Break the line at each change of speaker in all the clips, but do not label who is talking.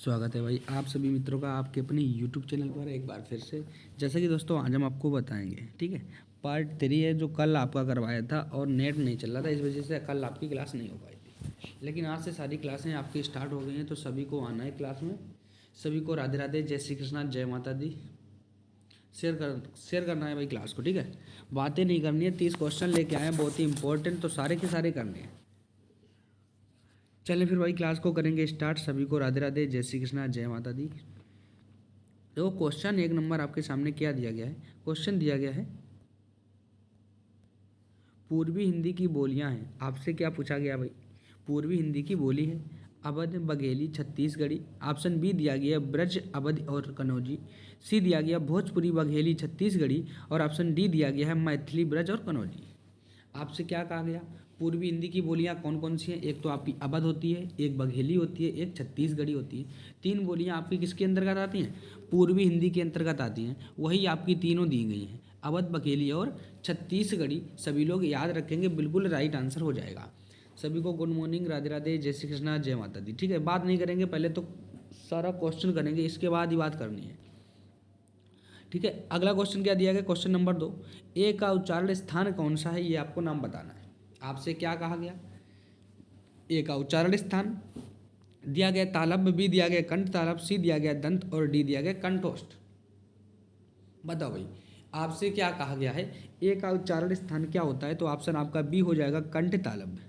स्वागत है भाई आप सभी मित्रों का आपके अपने यूट्यूब चैनल पर एक बार फिर से। जैसा कि दोस्तों आज हम आपको बताएंगे, ठीक है। पार्ट 3 है जो कल आपका करवाया था और नेट नहीं चल रहा था, इस वजह से कल आपकी क्लास नहीं हो पाई थी। लेकिन आज से सारी क्लासें आपकी स्टार्ट हो गई हैं, तो सभी को आना है क्लास में। सभी को राधे राधे, जय श्री कृष्णा, जय माता दी। शेयर करना है भाई क्लास को, ठीक है। बातें नहीं करनी है। 30 क्वेश्चन लेके आए हैं, बहुत ही इंपॉर्टेंट, तो सारे के सारे करने हैं। चलें फिर भाई क्लास को करेंगे स्टार्ट। सभी को राधे राधे, जय श्री कृष्णा, जय माता दी। देखो क्वेश्चन 1 नंबर आपके सामने क्या दिया गया है। क्वेश्चन दिया गया है पूर्वी हिंदी की बोलियां हैं। आपसे क्या पूछा गया भाई। पूर्वी हिंदी की बोली है अवध, बघेली, छत्तीसगढ़ी। ऑप्शन बी दिया गया ब्रज, अवध और कनौजी। सी दिया गया भोजपुरी, बघेली, छत्तीसगढ़ी। और ऑप्शन डी दिया गया है मैथिली, ब्रज और कनौजी। आपसे क्या कहा गया, पूर्वी हिंदी की बोलियां कौन कौन सी हैं। एक तो आपकी अवध होती है, एक बघेली होती है, एक छत्तीसगढ़ी होती है। 3 बोलियां आपकी किसके अंतर्गत आती हैं, पूर्वी हिंदी के अंतर्गत आती हैं। वही आपकी तीनों दी गई हैं, अवध, बघेली और छत्तीसगढ़ी। सभी लोग याद रखेंगे, बिल्कुल राइट आंसर हो जाएगा। सभी को गुड मॉर्निंग, राधे राधे, जय श्री कृष्णा, जय माता दी। ठीक है, बात नहीं करेंगे, पहले तो सारा क्वेश्चन करेंगे, इसके बाद ही बात करनी है। ठीक है, अगला क्वेश्चन क्या दिया गया, क्वेश्चन नंबर 2। ए का उच्चारण स्थान कौन सा है, ये आपको नाम बताना है। आपसे क्या कहा गया, ए का उच्चारण स्थान दिया गया तालब, बी दिया गया कंठ तालब, सी दिया गया दंत और डी दिया गया कंठोष्ठ। बताओ भाई, आपसे क्या कहा गया है, ए का उच्चारण स्थान क्या होता है। तो ऑप्शन आपका बी हो जाएगा कंठ तालब।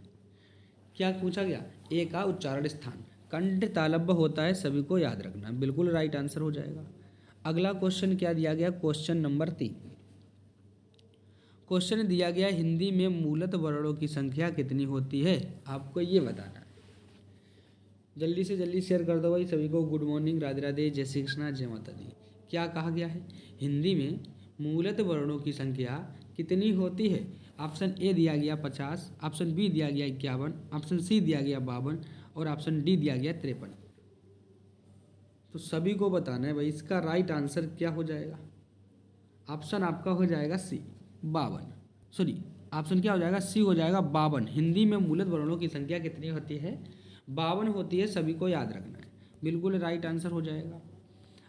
क्या पूछा गया, ए का उच्चारण स्थान कंठ तालब्य होता है, सभी को याद रखना, बिल्कुल राइट आंसर हो जाएगा। अगला क्वेश्चन क्या दिया गया, क्वेश्चन नंबर 3। क्वेश्चन दिया गया हिंदी में मूलत वर्णों की संख्या कितनी होती है, आपको ये बताना है। जल्दी से जल्दी शेयर कर दो भाई सभी को। गुड मॉर्निंग, राधे राधे, जय श्री कृष्णा, जय माता दी। क्या कहा गया है, हिंदी में मूलत वर्णों की संख्या कितनी होती है। ऑप्शन ए दिया गया 50, ऑप्शन बी दिया गया 51, ऑप्शन सी दिया गया 52 और ऑप्शन डी दिया गया 53। तो सभी को बताना है भाई, इसका राइट आंसर क्या हो जाएगा। ऑप्शन आपका हो जाएगा सी 52, सॉरी ऑप्शन क्या हो जाएगा, सी हो जाएगा 52। हिंदी में मूलत वर्णों की संख्या कितनी होती है, 52 होती है, सभी को याद रखना है, बिल्कुल राइट आंसर हो जाएगा।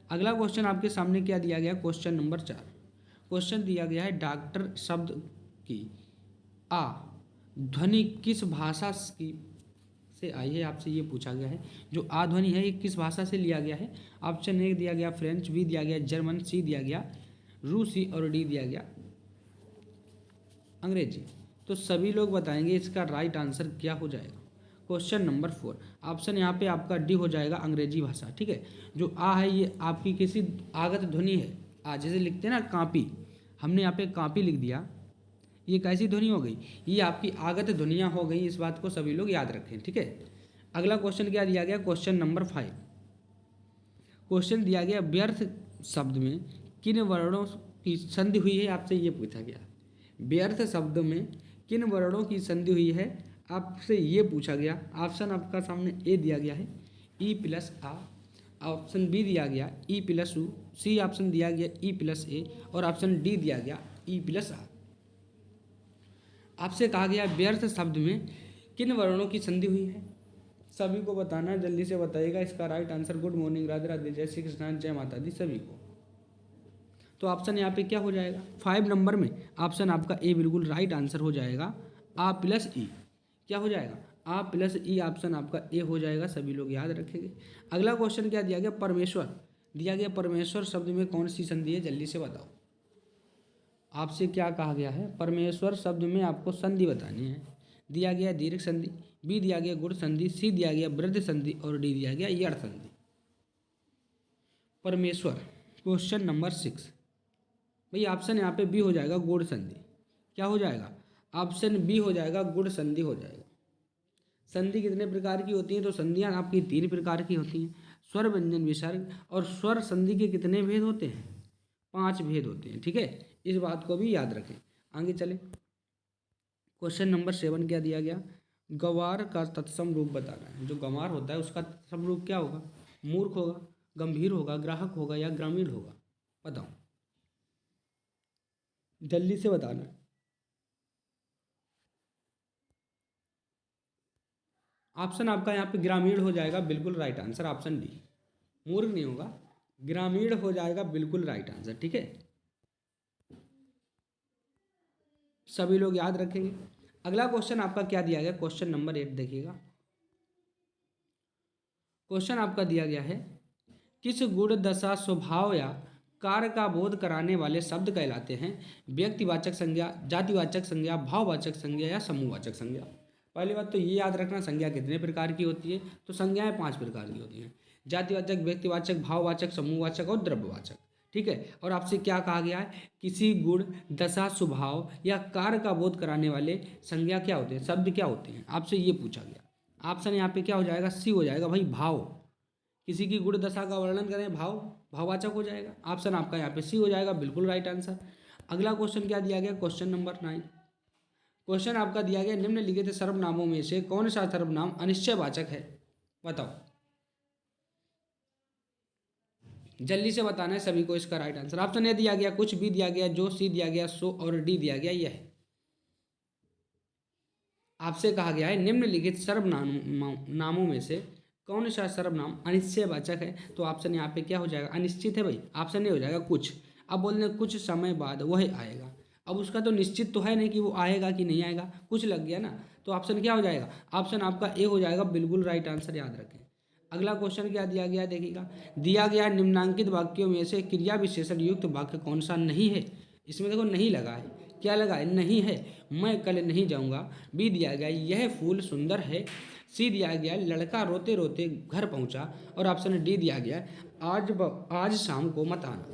अगला क्वेश्चन आपके सामने क्या दिया गया, क्वेश्चन नंबर 4। क्वेश्चन दिया गया है डॉक्टर शब्द की आ ध्वनि किस भाषा की से आई है, आपसे ये पूछा गया है। जो आ ध्वनि है ये किस भाषा से लिया गया है। ऑप्शन ए दिया गया फ्रेंच, बी दिया गया जर्मन, सी दिया गया रूसी और डी दिया गया अंग्रेजी। तो सभी लोग बताएंगे इसका राइट आंसर क्या हो जाएगा। क्वेश्चन नंबर 4, ऑप्शन यहाँ पे आपका डी हो जाएगा अंग्रेजी भाषा। ठीक है, जो आ है ये आपकी किसी आगत ध्वनि है। आ जैसे लिखते हैं ना कापी, हमने यहाँ पे कापी लिख दिया, ये कैसी ध्वनि हो गई, ये आपकी आगत ध्वनियाँ हो गई। इस बात को सभी लोग याद रखें, ठीक है। अगला क्वेश्चन क्या दिया गया, क्वेश्चन नंबर 5। क्वेश्चन दिया गया व्यर्थ शब्द में किन वर्णों की संधि हुई है, आपसे ये पूछा गया। व्यर्थ शब्द में किन वर्णों की संधि हुई है, आपसे ये पूछा गया। ऑप्शन आपका सामने ए दिया गया है ई प्लस आ, ऑप्शन बी दिया गया E plus U, C option दिया गया ई प्लस ए और ऑप्शन डी दिया गया ई प्लस आ। आपसे कहा गया व्यर्थ शब्द में किन वर्णों की संधि हुई है, सभी को बताना है, जल्दी से बताइएगा इसका right answer. Good morning, Radhe Radhe, जय श्री कृष्ण, जय माता दी सभी को। तो ऑप्शन यहाँ पे क्या हो जाएगा, 5 नंबर में ऑप्शन आपका ए बिल्कुल राइट आंसर हो जाएगा, आ प्लस ई। क्या हो जाएगा, आ प्लस ई, ऑप्शन आपका ए हो जाएगा, सभी लोग याद रखेंगे। अगला क्वेश्चन क्या दिया गया, परमेश्वर दिया गया। परमेश्वर शब्द में कौन सी संधि है, जल्दी से बताओ। आपसे क्या कहा गया है, परमेश्वर शब्द में आपको संधि बतानी है। दिया गया दीर्घ संधि, बी दिया गया गुण संधि, सी दिया गया वृद्ध संधि और डी दिया गया यड़ संधि। परमेश्वर क्वेश्चन नंबर 6 भाई, ऑप्शन यहाँ पे बी हो जाएगा गुण संधि। क्या हो जाएगा, ऑप्शन बी हो जाएगा गुण संधि हो जाएगा। संधि कितने प्रकार की होती हैं, तो संधियाँ आपकी 3 प्रकार की होती हैं, स्वर व्यंजन विसर्ग। और स्वर संधि के कितने भेद होते हैं, 5 भेद होते हैं, ठीक है। इस बात को भी याद रखें। आगे चले, क्वेश्चन नंबर 7 क्या दिया गया, गवार का तत्सम रूप बताना है। जो गंवार होता है उसका तत्सम रूप क्या होगा, मूर्ख होगा, गंभीर होगा, ग्राहक होगा या ग्रामीण होगा, बताओ, जल्दी से बताना। ऑप्शन आपका यहाँ पे ग्रामीण हो जाएगा, बिल्कुल राइट आंसर ऑप्शन डी। मूर्ख नहीं होगा, ग्रामीण हो जाएगा बिल्कुल राइट आंसर। ठीक है, सभी लोग याद रखेंगे। अगला क्वेश्चन आपका क्या दिया गया, क्वेश्चन नंबर 8 देखिएगा। क्वेश्चन आपका दिया गया है, किस गुण दशा स्वभाव या कार्य का बोध कराने वाले शब्द कहलाते हैं? व्यक्तिवाचक संज्ञा, जातिवाचक संज्ञा, भाववाचक संज्ञा या समूहवाचक संज्ञा। पहली बात तो ये याद रखना, संज्ञा कितने प्रकार की होती है? तो संज्ञाएं 5 प्रकार की होती हैं, जातिवाचक, व्यक्तिवाचक, भाववाचक, समूहवाचक और द्रव्यवाचक। ठीक है, और आपसे क्या कहा गया है, किसी गुण दशा स्वभाव या कार्य का बोध कराने वाले संज्ञा क्या होते हैं, शब्द क्या होते हैं, आपसे ये पूछा गया। ऑप्शन यहाँ पे क्या हो जाएगा, सी हो जाएगा भाई, भाव। किसी की गुण दशा का वर्णन करें, भाव, भाववाचक हो जाएगा। ऑप्शन आपका यहाँ पे सी हो जाएगा, बिल्कुल राइट आंसर। अगला क्वेश्चन क्या दिया गया, क्वेश्चन नंबर 9। क्वेश्चन आपका दिया गया, निम्नलिखित सर्वनामों में से कौन सा सर्वनाम अनिश्चयवाचक है? बताओ, जल्दी से बताना है सभी को इसका राइट आंसर। ऑप्शन ए दिया गया कुछ भी दिया गया, जो, सी दिया गया सो और डी दिया गया यह। आपसे कहा गया है निम्नलिखित सर्वनामों में से कौन सा सर्वनाम अनिश्चयवाचक है? तो ऑप्शन यहाँ पे क्या हो जाएगा, अनिश्चित है भाई। ऑप्शन ए हो जाएगा कुछ। अब बोलने कुछ समय बाद वह आएगा, अब उसका तो निश्चित तो है नहीं कि वो आएगा कि नहीं आएगा, कुछ लग गया ना, तो ऑप्शन क्या हो जाएगा, ऑप्शन आपका ए हो जाएगा, बिल्कुल राइट आंसर, याद रखें। अगला क्वेश्चन क्या दिया गया देखिएगा, दिया गया निम्नांकित वाक्यों में से क्रिया विशेषण युक्त वाक्य कौन सा नहीं है? इसमें देखो नहीं लगा है, क्या लगा है, नहीं है। मैं कल नहीं जाऊंगा। बी दिया गया यह फूल सुंदर है। सी दिया गया लड़का रोते रोते घर पहुंचा। और ऑप्शन डी दिया गया आज शाम को मत आना।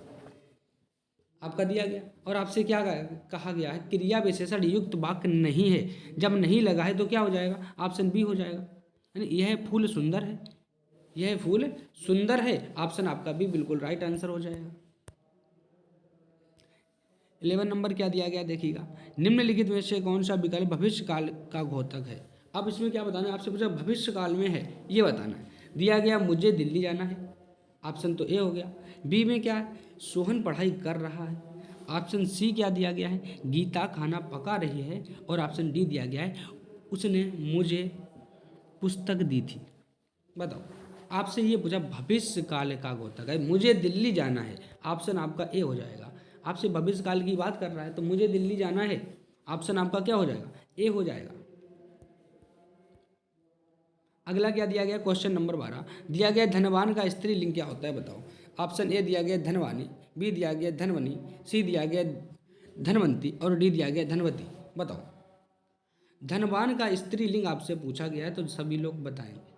आपका दिया गया और आपसे क्या कहा गया है, क्रिया विशेषण युक्त वाक्य नहीं है। जब नहीं लगा है तो क्या हो जाएगा, ऑप्शन बी हो जाएगा, यानी यह फूल सुंदर है, यह फूल सुंदर है। ऑप्शन आपका भी बिल्कुल राइट आंसर हो जाएगा। 11 नंबर क्या दिया गया देखिएगा, निम्नलिखित में से कौन सा विकल्प भविष्य काल का घोतक है? अब इसमें क्या बताना है, आपसे पूछा भविष्य काल में है, ये बताना है। दिया गया मुझे दिल्ली जाना है, ऑप्शन तो ए हो गया। बी में क्या है, सोहन पढ़ाई कर रहा है। ऑप्शन सी क्या दिया गया है, गीता खाना पका रही है। और ऑप्शन डी दिया गया है उसने मुझे पुस्तक दी थी। बताओ, आपसे ये पूछा भविष्य काल का घोतक है, मुझे दिल्ली जाना है, ऑप्शन आपका ए हो जाएगा। आपसे भविष्य काल की बात कर रहा है तो मुझे दिल्ली जाना है, ऑप्शन आपका क्या हो जाएगा, ए हो जाएगा। अगला क्या दिया गया, क्वेश्चन नंबर 12 दिया गया धनवान का स्त्रीलिंग क्या होता है? बताओ। ऑप्शन ए दिया गया धनवानी, बी दिया गया धनवनी, सी दिया गया धनवंती और डी दिया गया धनवती। बताओ, धनवान का स्त्रीलिंग आपसे पूछा गया है तो सभी लोग बताएंगे।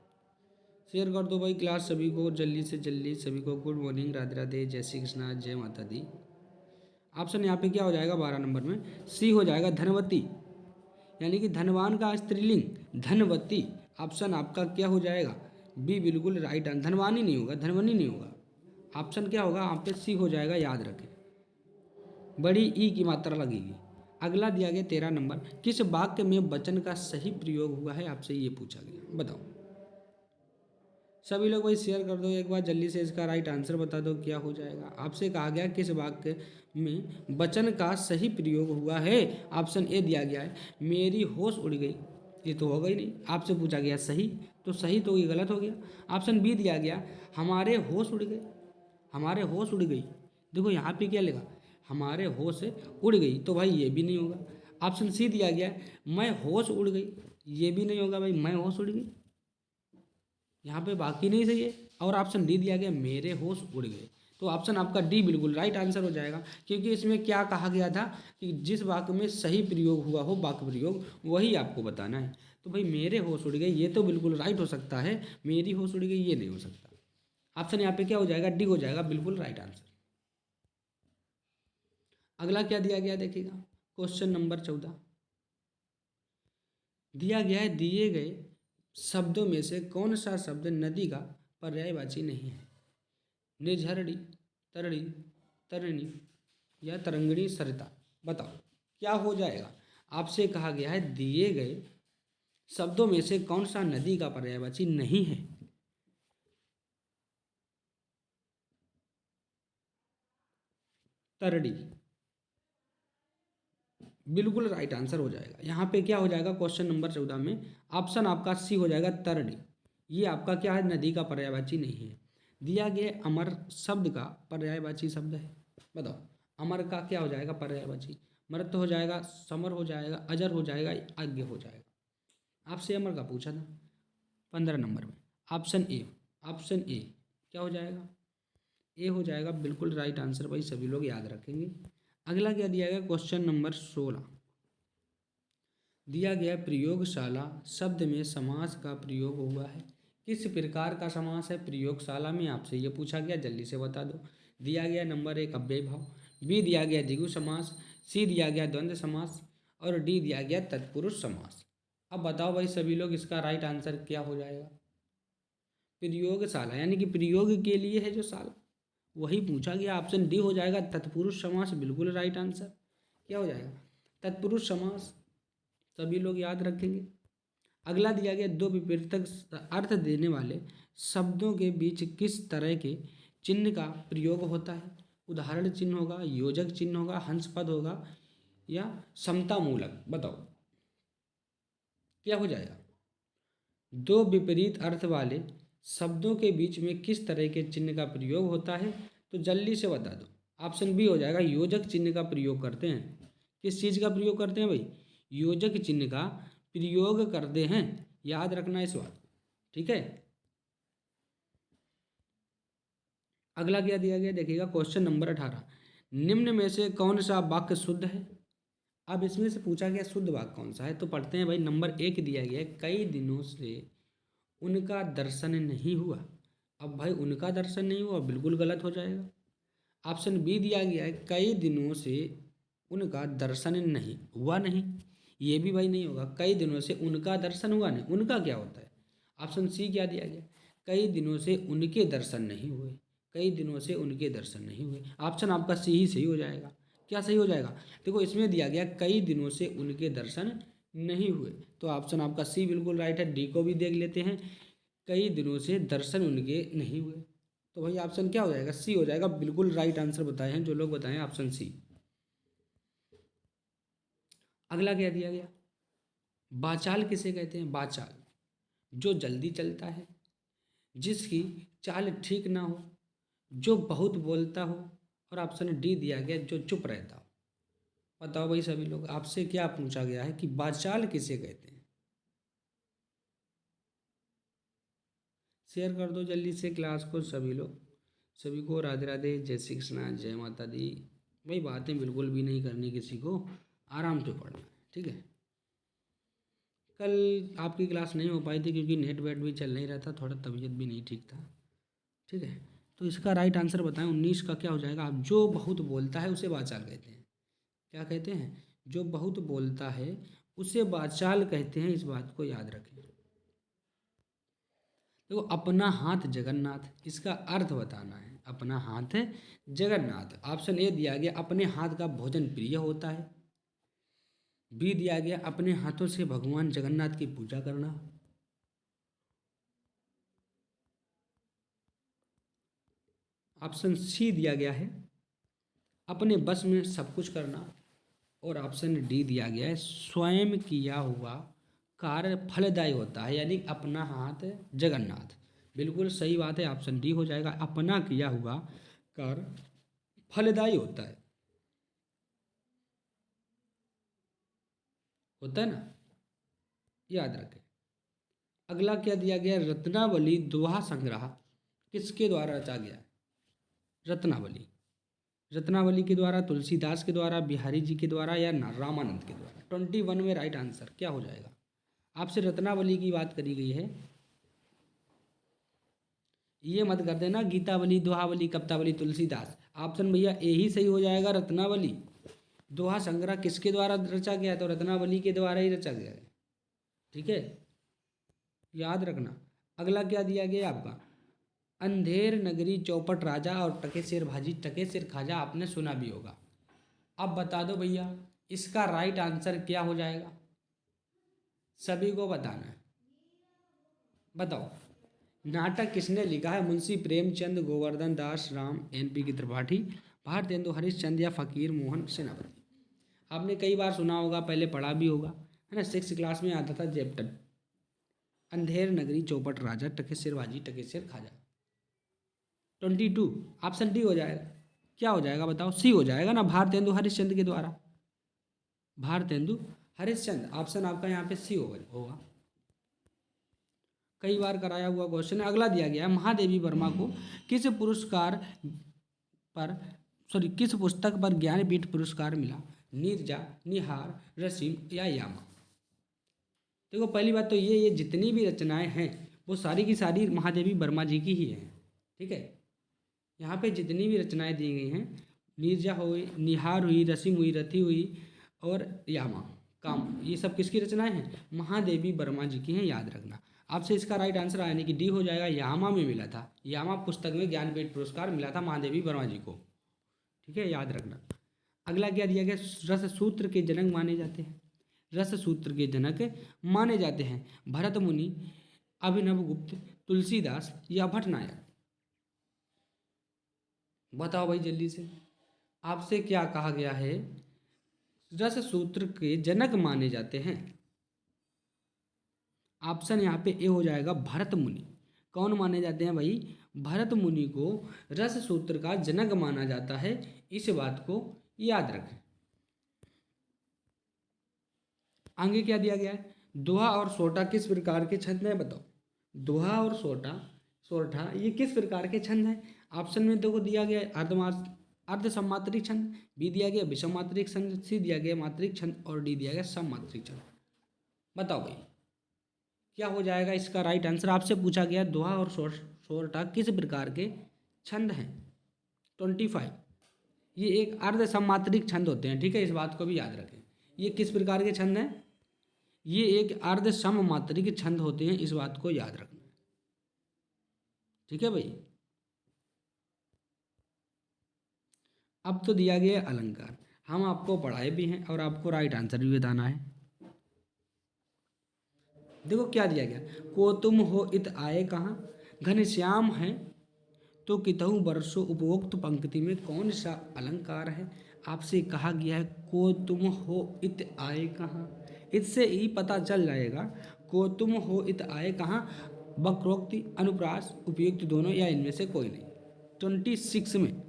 शेयर कर दो भाई क्लास सभी को, जल्दी से जल्दी सभी को। गुड मॉर्निंग, राधे राधे, जय श्री कृष्णा, जय माता दी। ऑप्शन यहाँ पे क्या हो जाएगा 12 नंबर में, सी हो जाएगा धनवती, यानी कि धनवान का स्त्रीलिंग धनवती। ऑप्शन आपका क्या हो जाएगा, बी बिल्कुल राइट आंसर। धनवानी नहीं होगा, धनवनी नहीं होगा, ऑप्शन क्या होगा आप पे सी हो जाएगा, याद रखें, बड़ी ई की मात्रा लगेगी। अगला दिया गया 13 नंबर, किस वाक्य में वचन का सही प्रयोग हुआ है? आपसे ये पूछा गया, बताओ। सभी लोग भाई शेयर कर दो एक बार जल्दी से, इसका राइट आंसर बता दो क्या हो जाएगा। आपसे कहा गया किस वाक्य में वचन का सही प्रयोग हुआ है? ऑप्शन ए दिया गया है मेरी होश उड़ गई, ये तो होगा ही नहीं। आपसे पूछा गया सही, तो सही तो ये गलत हो गया। ऑप्शन बी दिया गया हमारे होश उड़ गए, हमारे होश उड़ गई। देखो यहाँ पे क्या लिखा, हमारे होश उड़ गई, तो भाई ये भी नहीं होगा। ऑप्शन सी दिया गया मैं होश उड़ गई, ये भी नहीं होगा भाई, मैं होश उड़ गई, यहाँ पे बाकी नहीं सही है। और ऑप्शन डी दिया गया मेरे होश उड़ गए, तो ऑप्शन आपका डी बिल्कुल राइट आंसर हो जाएगा। क्योंकि इसमें क्या कहा गया था कि जिस वाक्य में सही प्रयोग हुआ हो वाक्य प्रयोग, वही आपको बताना है। तो भाई मेरे होश उड़ गए ये तो बिल्कुल राइट हो सकता है, मेरी होश उड़ गई ये नहीं हो सकता। ऑप्शन यहाँ पे क्या हो जाएगा, डी हो जाएगा, बिल्कुल राइट आंसर। अगला क्या दिया गया देखिएगा, क्वेश्चन नंबर 14 दिया गया है दिए गए शब्दों में से कौन सा शब्द नदी का पर्यायवाची नहीं है? निर्झरणी, तरणी, तरणनी या तरंगणी सरिता। बताओ क्या हो जाएगा। आपसे कहा गया है दिए गए शब्दों में से कौन सा नदी का पर्यायवाची नहीं है? तरणी, बिल्कुल राइट आंसर हो जाएगा। यहाँ पे क्या हो जाएगा क्वेश्चन नंबर 14 में, ऑप्शन आपका सी हो जाएगा तरणी, ये आपका क्या है, नदी का पर्यायवाची नहीं है। दिया गया अमर शब्द का पर्यायवाची शब्द है। बताओ अमर का क्या हो जाएगा पर्यायवाची? मर्त हो जाएगा, समर हो जाएगा, अजर हो जाएगा, अज्ञ हो जाएगा। आपसे अमर का पूछा था 15 नंबर में। ऑप्शन ए, ऑप्शन ए क्या हो जाएगा? ए हो जाएगा बिल्कुल राइट आंसर भाई, सभी लोग याद रखेंगे। अगला क्या दिया गया? क्वेश्चन नंबर 16 दिया गया प्रयोगशाला शब्द में समास का प्रयोग हुआ है। किस प्रकार का समास है प्रयोगशाला में? आपसे ये पूछा गया, जल्दी से बता दो। दिया गया नंबर 1 अव्यय भाव, बी दिया गया द्विगु समास, सी दिया गया द्वंद्व समास और डी दिया गया तत्पुरुष समास। अब बताओ भाई सभी लोग इसका राइट आंसर क्या हो जाएगा? प्रयोगशाला यानी कि प्रयोग के लिए है जो शाला, वही पूछा गया। ऑप्शन डी हो जाएगा तत्पुरुष समास, बिल्कुल राइट आंसर। क्या हो जाएगा? तत्पुरुष समास, सभी लोग याद रखेंगे। अगला दिया गया दो विपरीतक अर्थ देने वाले शब्दों के बीच किस तरह के चिन्ह का प्रयोग होता है? उदाहरण चिन्ह होगा, योजक चिन्ह होगा, हंस पद होगा या समता मूलक। बताओ क्या हो जाएगा? दो विपरीत अर्थ वाले शब्दों के बीच में किस तरह के चिन्ह का प्रयोग होता है? तो जल्दी से बता दो। ऑप्शन बी हो जाएगा योजक चिन्ह का प्रयोग करते हैं। किस चीज़ का प्रयोग करते हैं भाई? योजक चिन्ह का प्रयोग करते हैं, याद रखना इस बात, ठीक है। अगला क्या दिया गया देखिएगा, क्वेश्चन नंबर 18 निम्न में से कौन सा वाक्य शुद्ध है? अब इसमें से पूछा गया शुद्ध वाक्य कौन सा है, तो पढ़ते हैं भाई। नंबर 1 दिया गया है कई दिनों से उनका दर्शन नहीं हुआ। अब भाई उनका दर्शन नहीं हुआ बिल्कुल गलत हो जाएगा। ऑप्शन बी दिया गया है कई दिनों से उनका दर्शन नहीं हुआ, नहीं, ये भी भाई नहीं होगा। कई दिनों से उनका दर्शन हुआ नहीं, उनका क्या होता है? ऑप्शन सी क्या दिया गया? कई दिनों से उनके दर्शन नहीं हुए, कई दिनों से उनके दर्शन नहीं हुए। ऑप्शन आपका सी ही सही हो जाएगा। क्या सही हो जाएगा? देखो इसमें दिया गया कई दिनों से उनके दर्शन नहीं हुए, तो ऑप्शन आपका सी बिल्कुल राइट है। डी को भी देख लेते हैं, कई दिनों से दर्शन उनके नहीं हुए, तो भाई ऑप्शन क्या हो जाएगा? सी हो जाएगा। बिल्कुल राइट आंसर बताए हैं जो लोग बताए ऑप्शन सी। अगला क्या दिया गया? बाचाल किसे कहते हैं? बाचाल जो जल्दी चलता है, जिसकी चाल ठीक ना हो, जो बहुत बोलता हो, और ऑप्शन डी दिया गया जो चुप रहता हो। बताओ भाई सभी लोग, आपसे क्या पूछा गया है कि बाचाल किसे कहते हैं? शेयर कर दो जल्दी से क्लास को सभी लोग। सभी को राधे राधे, जय श्री कृष्णा, जय माता दी। भाई बातें बिल्कुल भी नहीं करनी किसी को, आराम से पढ़ना है, ठीक है। कल आपकी क्लास नहीं हो पाई थी क्योंकि नेट वेट भी चल नहीं रहा था, थोड़ा तबीयत भी नहीं ठीक था, ठीक है। तो इसका राइट आंसर बताएं 19 का क्या हो जाएगा? आप जो बहुत बोलता है उसे बाचाल कहते हैं। क्या कहते हैं? जो बहुत बोलता है उसे बाचाल कहते हैं, इस बात को याद रखें। तो अपना हाथ जगन्नाथ, इसका अर्थ बताना है। अपना हाथ है जगन्नाथ। ऑप्शन ए दिया गया अपने हाथ का भोजन प्रिय होता है, बी दिया गया अपने हाथों से भगवान जगन्नाथ की पूजा करना, ऑप्शन सी दिया गया है अपने बस में सब कुछ करना, और ऑप्शन डी दिया गया है स्वयं किया हुआ कार्य फलदायी होता है, यानी अपना हाथ जगन्नाथ। बिल्कुल सही बात है, ऑप्शन डी हो जाएगा अपना किया हुआ कार्य फलदायी होता है ना, याद रखें। अगला क्या दिया गया? रत्नावली दोहा संग्रह किसके द्वारा रचा गया है? रत्नावली, रत्नावली के द्वारा, तुलसीदास के द्वारा, बिहारी जी के द्वारा या रामानंद के द्वारा। 21 में राइट आंसर क्या हो जाएगा? आपसे रत्नावली की बात करी गई है, ये मत कर देना गीतावली, दोहावली, कवितावली, तुलसीदास। ऑप्शन भैया ए ही सही हो जाएगा, रत्नावली। दोहा संग्रह किसके द्वारा रचा गया? तो रत्नावली के द्वारा ही रचा गया है, ठीक है, याद रखना। अगला क्या दिया गया आपका? अंधेर नगरी, चौपट राजा और टके सिर भाजी टके सिर खाजा, आपने सुना भी होगा। अब बता दो भैया इसका राइट आंसर क्या हो जाएगा? सभी को बताना है, बताओ। नाटक किसने लिखा है? मुंशी प्रेमचंद, गोवर्धन दास, राम, एन.पी. की त्रिपाठी, भारतेंदु हरिश्चंद्र या फकीर मोहन सेनापति। आपने कई बार सुना होगा, पहले पढ़ा भी होगा, है ना। 6th क्लास में आता था चैप्टर अंधेर नगरी, चौपट राजा, टके सिर बाजी टके सिर खाजा। 22 ऑप्शन डी हो जाएगा। क्या हो जाएगा बताओ? सी हो जाएगा ना, भारतेंदु हरिश्चंद्र के द्वारा। भारतेंदु हरिश्चंद्र ऑप्शन आपका यहाँ पे सी होगा। कई बार कराया हुआ क्वेश्चन है। अगला दिया गया है, महादेवी वर्मा को किस पुरस्कार पर किस पुस्तक पर ज्ञानपीठ पुरस्कार मिला? नीरजा, निहार, रसीम या यामा? देखो पहली बात तो ये जितनी भी रचनाएं हैं वो सारी की सारी महादेवी वर्मा जी की ही हैं। ठीक है, यहाँ पे जितनी भी रचनाएं दी गई हैं, नीरजा हुई, निहार हुई, रसीम हुई, रथी हुई और यामा काम, ये सब किसकी रचनाएं हैं? महादेवी वर्मा जी की हैं, याद रखना। आपसे इसका राइट आंसर यानी कि डी हो जाएगा। यामा में मिला था, यामा पुस्तक में ज्ञानपीठ पुरस्कार मिला था महादेवी वर्मा जी को। ठीक है, याद रखना। अगला क्या दिया गया? रस सूत्र के जनक माने जाते हैं। रस सूत्र के जनक माने जाते हैं भरत मुनि, अभिनवगुप्त, तुलसीदास या भट्टनायक? बताओ भाई जल्दी से, आपसे क्या कहा गया है? रस सूत्र के जनक माने जाते हैं। ऑप्शन यहाँ पे ए हो जाएगा भरत मुनि। कौन माने जाते हैं भाई? भरत मुनि को रस सूत्र का जनक माना जाता है, इस बात को याद रखें। आगे क्या दिया गया है? दोहा और सोटा किस प्रकार के छंद हैं? बताओ। दोहा और सोरठा ये किस प्रकार के छंद हैं? ऑप्शन में देखो दिया गया है अर्ध सममात्रिक छंद, बी दिया गया विषम मात्रिक छंद, सी दिया गया मात्रिक छंद और डी दिया गया सममात्रिक छंद। बताओ भाई क्या हो जाएगा इसका राइट आंसर? आपसे पूछा गया दोहा और सोरठा किस प्रकार के छंद हैं? 25 ये एक अर्ध सममात्रिक छंद होते हैं। ठीक है, इस बात को भी याद रखें। ये किस प्रकार के छंद हैं? ये एक अर्ध सममात्रिक छंद होते हैं, इस बात को याद रखना। ठीक है भाई। अब तो दिया गया अलंकार, हम आपको पढ़ाए भी हैं और आपको राइट आंसर भी बताना है। देखो क्या दिया गया, को तुम हो इत आए कहाँ, घनश्याम है तो कितहु बरसों, उपरोक्त पंक्ति में कौन सा अलंकार है? आपसे कहा गया है को तुम हो इत आए कहाँ, इससे ही पता चल जाएगा को तुम हो इत आए कहाँ वक्रोक्ति, अनुप्रास, उपयुक्त दोनों या इनमें से कोई नहीं। 26 में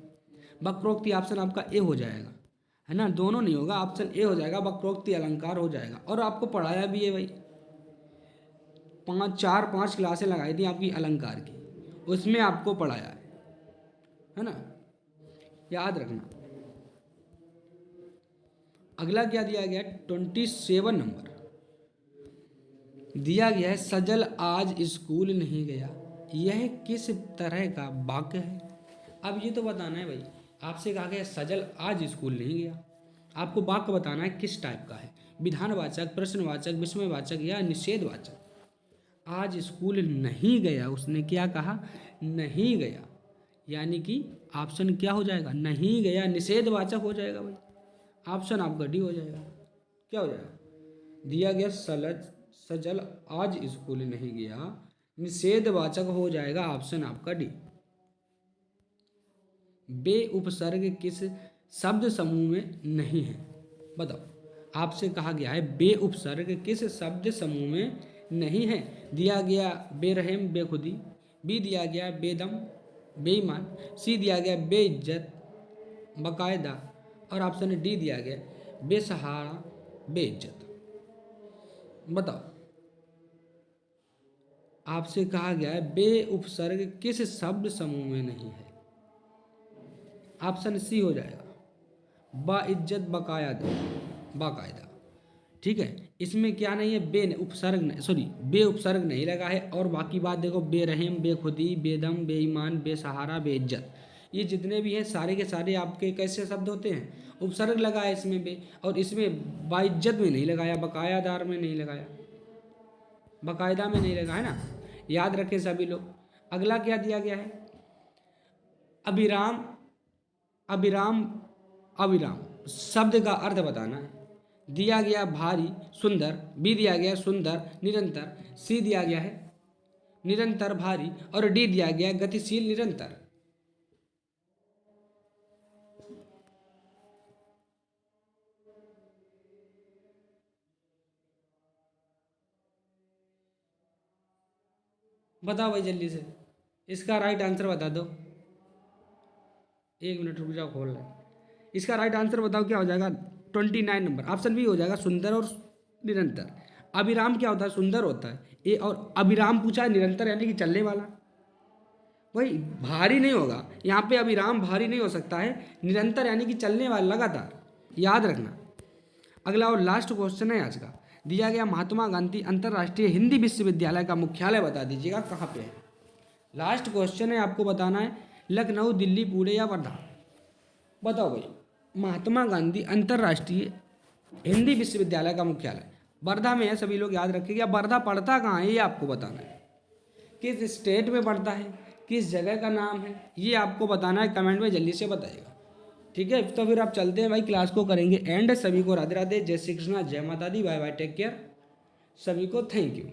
वक्रोक्ति ऑप्शन आपका ए हो जाएगा, है ना, दोनों नहीं होगा, ऑप्शन ए हो जाएगा, वक्रोक्ति अलंकार हो जाएगा। और आपको पढ़ाया भी है भाई, 5 क्लासें लगाई थी आपकी अलंकार की, उसमें आपको पढ़ाया है ना, याद रखना। अगला क्या दिया गया? 27 नंबर दिया गया है, सजल आज स्कूल नहीं गया, यह किस तरह का वाक्य है? अब ये तो बताना है भाई, आपसे कहा गया सजल आज स्कूल नहीं गया, आपको वाक्य बताना है किस टाइप का है, विधानवाचक, प्रश्नवाचक, विस्मयवाचक या निषेधवाचक। आज स्कूल नहीं गया, उसने क्या कहा? नहीं गया, यानी कि ऑप्शन क्या हो जाएगा? नहीं गया, निषेधवाचक हो जाएगा भाई, ऑप्शन आपका डी हो जाएगा। क्या हो जाएगा? दिया गया सजल आज स्कूल नहीं गया, निषेधवाचक हो जाएगा ऑप्शन आपका डी। बे उपसर्ग किस शब्द समूह में नहीं है? बताओ, आपसे कहा गया है बे उपसर्ग किस शब्द समूह में नहीं है? दिया गया बेरहम, बेखुदी, बी दिया गया बेदम, बेईमान, सी दिया गया बेइज्जत, बाकायदा और ऑप्शन डी दिया गया बेसहारा, बेइज्जत। बताओ, आपसे कहा गया है बे उपसर्ग किस शब्द समूह में नहीं है? ऑप्शन सी हो जाएगा, बाइज्जत, बाकायदा, बाकायदा। ठीक है, इसमें क्या नहीं है? बे उपसर्ग बे उपसर्ग नहीं लगा है। और बाकी बात देखो, बेरहम, बेखुदी, बेदम, बेईमान, बेसहारा, बेइज्जत, ये जितने भी हैं सारे के सारे आपके कैसे शब्द होते हैं? उपसर्ग लगा है इसमें बे, और इसमें बाइज्जत में नहीं लगाया, बकायादार में नहीं लगाया, बाकायदा में नहीं लगा है ना, याद रखें सभी लोग। अगला क्या दिया गया है? अभिराम, अभिराम, अविराम शब्द का अर्थ बताना है। दिया गया भारी, सुंदर, बी दिया गया सुंदर निरंतर, सी दिया गया है निरंतर भारी और डी दिया गया गतिशील निरंतर। बताओ भाई जल्दी से, इसका राइट आंसर बता दो। एक मिनट रुक जाओ, खोल रहा है। इसका राइट आंसर बताओ क्या हो जाएगा? 29 नंबर, ऑप्शन बी हो जाएगा, सुंदर और निरंतर। अभिराम क्या होता है? सुंदर होता है। ए और अभिराम पूछा है, निरंतर यानी कि चलने वाला। भाई भारी नहीं होगा यहाँ पे, अभिराम भारी नहीं हो सकता है, निरंतर यानी कि चलने वाला, लगातार, याद रखना। अगला और लास्ट क्वेश्चन है आज का, दिया गया महात्मा गांधी अंतर्राष्ट्रीय हिंदी विश्वविद्यालय का मुख्यालय बता दीजिएगा कहाँ पे है। लास्ट क्वेश्चन है, आपको बताना है लखनऊ, दिल्ली, पुणे या वर्धा। बताओ भाई, महात्मा गांधी अंतर्राष्ट्रीय हिंदी विश्वविद्यालय का मुख्यालय वर्धा में है, सभी लोग याद रखिएगा। वर्धा पड़ता कहाँ है ये आपको बताना है, किस स्टेट में पड़ता है, किस जगह का नाम है, ये आपको बताना है, कमेंट में जल्दी से बताइएगा। ठीक है, तो फिर आप चलते हैं भाई, क्लास को करेंगे एंड। सभी को राधे राधे, जय श्री कृष्णा, जय माता दी, बाय बाय, टेक केयर, सभी को थैंक यू।